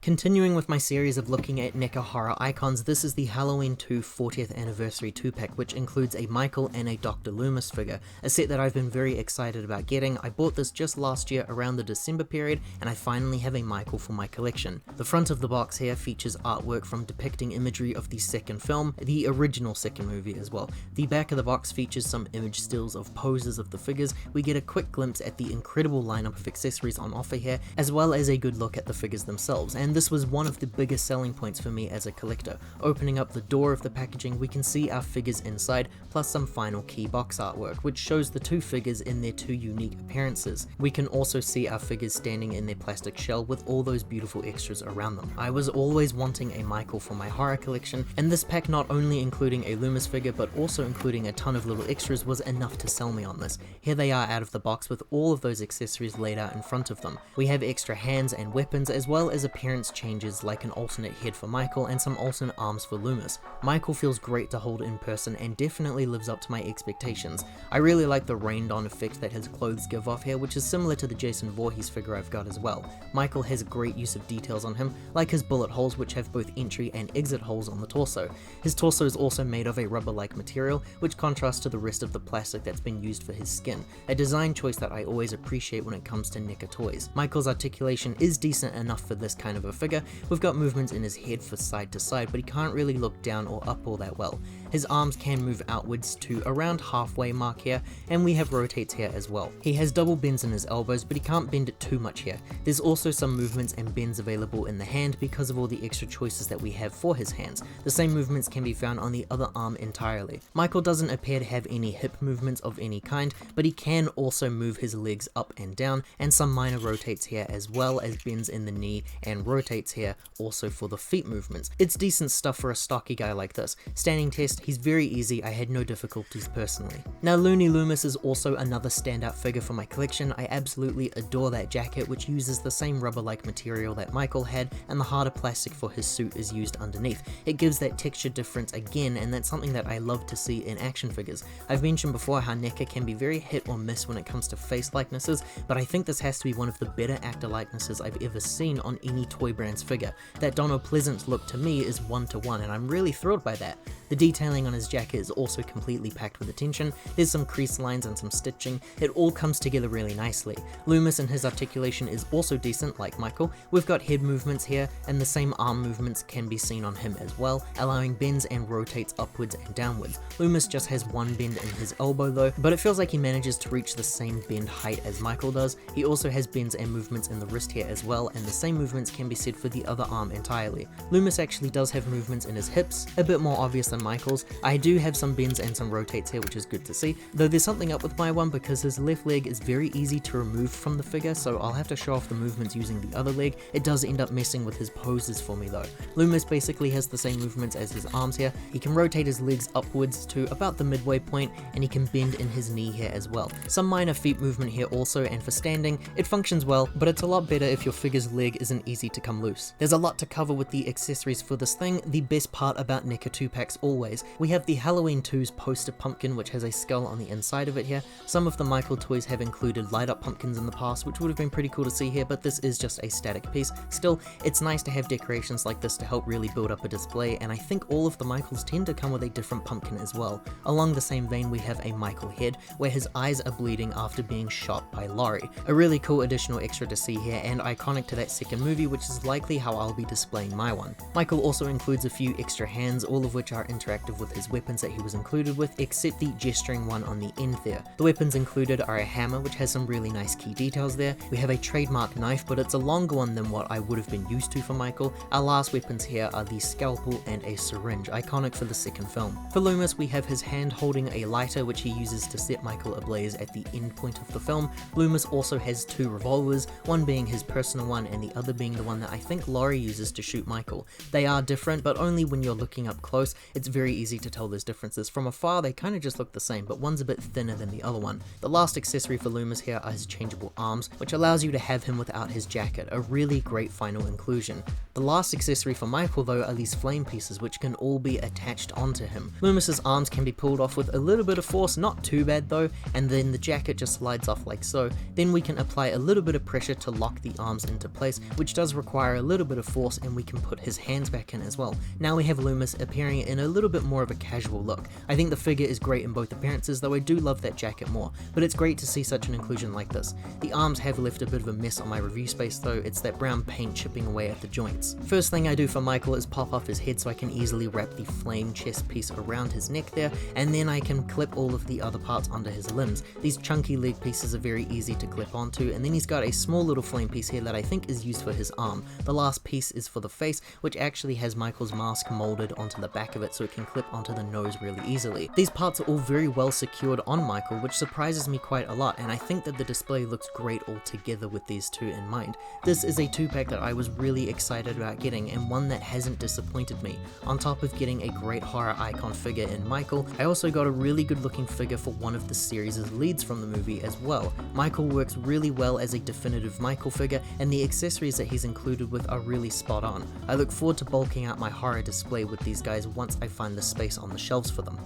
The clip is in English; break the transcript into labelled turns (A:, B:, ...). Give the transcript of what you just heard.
A: Continuing with my series of looking at NECA horror icons, this is the Halloween 2 40th Anniversary 2-pack, which includes a Michael and a Dr. Loomis figure, a set that I've been very excited about getting. I bought this just last year around the December period, and I finally have a Michael for my collection. The front of the box here features artwork from depicting imagery of the second film, the original second movie as well. The back of the box features some image stills of poses of the figures. We get a quick glimpse at the incredible lineup of accessories on offer here, as well as a good look at the figures themselves, and this was one of the biggest selling points for me as a collector. Opening up the door of the packaging, we can see our figures inside, plus some final key box artwork, which shows the two figures in their two unique appearances. We can also see our figures standing in their plastic shell with all those beautiful extras around them. I was always wanting a Michael for my horror collection, and this pack, not only including a Loomis figure but also including a ton of little extras, was enough to sell me on this. Here they are out of the box with all of those accessories laid out in front of them. We have extra hands and weapons, as well as appearance changes like an alternate head for Michael and some alternate arms for Loomis. Michael feels great to hold in person and definitely lives up to my expectations. I really like the rained on effect that his clothes give off here, which is similar to the Jason Voorhees figure I've got as well. Michael has great use of details on him, like his bullet holes, which have both entry and exit holes on the torso. His torso is also made of a rubber-like material, which contrasts to the rest of the plastic that's been used for his skin, a design choice that I always appreciate when it comes to NECA toys. Michael's articulation is decent enough for this kind of a figure. We've got movements in his head for side to side, but he can't really look down or up all that well. His arms can move outwards to around halfway mark here, and we have rotates here as well. He has double bends in his elbows, but he can't bend it too much here. There's also some movements and bends available in the hand because of all the extra choices that we have for his hands. The same movements can be found on the other arm entirely. Michael doesn't appear to have any hip movements of any kind, but he can also move his legs up and down, and some minor rotates here, as well as bends in the knee and rotates here also for the feet movements. It's decent stuff for a stocky guy like this. Standing test, he's very easy. I had no difficulties personally. Now, Looney Loomis is also another standout figure for my collection. I absolutely adore that jacket, which uses the same rubber-like material that Michael had, and the harder plastic for his suit is used underneath. It gives that texture difference again, and that's something that I love to see in action figures. I've mentioned before how NECA can be very hit or miss when it comes to face likenesses, but I think this has to be one of the better actor likenesses I've ever seen on any toy brand's figure. That Donald Pleasance look to me is 1-to-1, and I'm really thrilled by that. The detailing on his jacket is also completely packed with attention. There's some crease lines and some stitching. It all comes together really nicely. Loomis and his articulation is also decent, like Michael. We've got head movements here, and the same arm movements can be seen on him as well, allowing bends and rotates upwards and downwards. Loomis just has one bend in his elbow though, but it feels like he manages to reach the same bend height as Michael does. He also has bends and movements in the wrist here as well, and the same movements can be said for the other arm entirely. Loomis actually does have movements in his hips, a bit more obvious than Michael's. I do have some bends and some rotates here, which is good to see, though there's something up with my one because his left leg is very easy to remove from the figure, so I'll have to show off the movements using the other leg. It does end up messing with his poses for me though. Loomis basically has the same movements as his arms here. He can rotate his legs upwards to about the midway point, and he can bend in his knee here as well. Some minor feet movement here also, and for standing, it functions well, but it's a lot better if your figure's leg isn't easy to come loose. There's a lot to cover with the accessories for this thing. The best part about NECA 2-packs always. We have the Halloween 2's poster pumpkin, which has a skull on the inside of it here. Some of the Michael toys have included light up pumpkins in the past, which would have been pretty cool to see here, but this is just a static piece. Still, it's nice to have decorations like this to help really build up a display, and I think all of the Michaels tend to come with a different pumpkin as well. Along the same vein, we have a Michael head, where his eyes are bleeding after being shot by Laurie. A really cool additional extra to see here, and iconic to that second movie, which is likely how I'll be displaying my one. Michael also includes a few extra hands, all of which are interactive with his weapons that he was included with, except the gesturing one on the end there. The weapons included are a hammer, which has some really nice key details there. We have a trademark knife, but it's a longer one than what I would have been used to for Michael. Our last weapons here are the scalpel and a syringe, iconic for the second film. For Loomis, we have his hand holding a lighter, which he uses to set Michael ablaze at the end point of the film. Loomis also has two revolvers, one being his personal one and the other being the one that I think Laurie uses to shoot Michael. They are different, but only when you're looking up close. It's very easy to tell those differences. From afar, they kind of just look the same, but one's a bit thinner than the other one. The last accessory for Loomis here are his changeable arms, which allows you to have him without his jacket, a really great final inclusion. The last accessory for Michael though are these flame pieces, which can all be attached onto him. Loomis's arms can be pulled off with a little bit of force, not too bad though, and then the jacket just slides off like so. Then we can apply a little bit of pressure to lock the arms into place, which does require require a little bit of force and we can put his hands back in as well. Now we have Loomis appearing in a little bit more of a casual look. I think the figure is great in both appearances, though I do love that jacket more, but it's great to see such an inclusion like this. The arms have left a bit of a mess on my review space though, it's that brown paint chipping away at the joints. First thing I do for Michael is pop off his head so I can easily wrap the flame chest piece around his neck there, and then I can clip all of the other parts under his limbs. These chunky leg pieces are very easy to clip onto, and then he's got a small little flame piece here that I think is used for his arm. The last piece is for the face, which actually has Michael's mask molded onto the back of it so it can clip onto the nose really easily. These parts are all very well secured on Michael, which surprises me quite a lot, and I think that the display looks great all together with these two in mind. This is a 2-pack that I was really excited about getting, and one that hasn't disappointed me. On top of getting a great horror icon figure in Michael, I also got a really good looking figure for one of the series' leads from the movie as well. Michael works really well as a definitive Michael figure, and the accessories that he's included with are really spot on. I look forward to bulking out my horror display with these guys once I find the space on the shelves for them.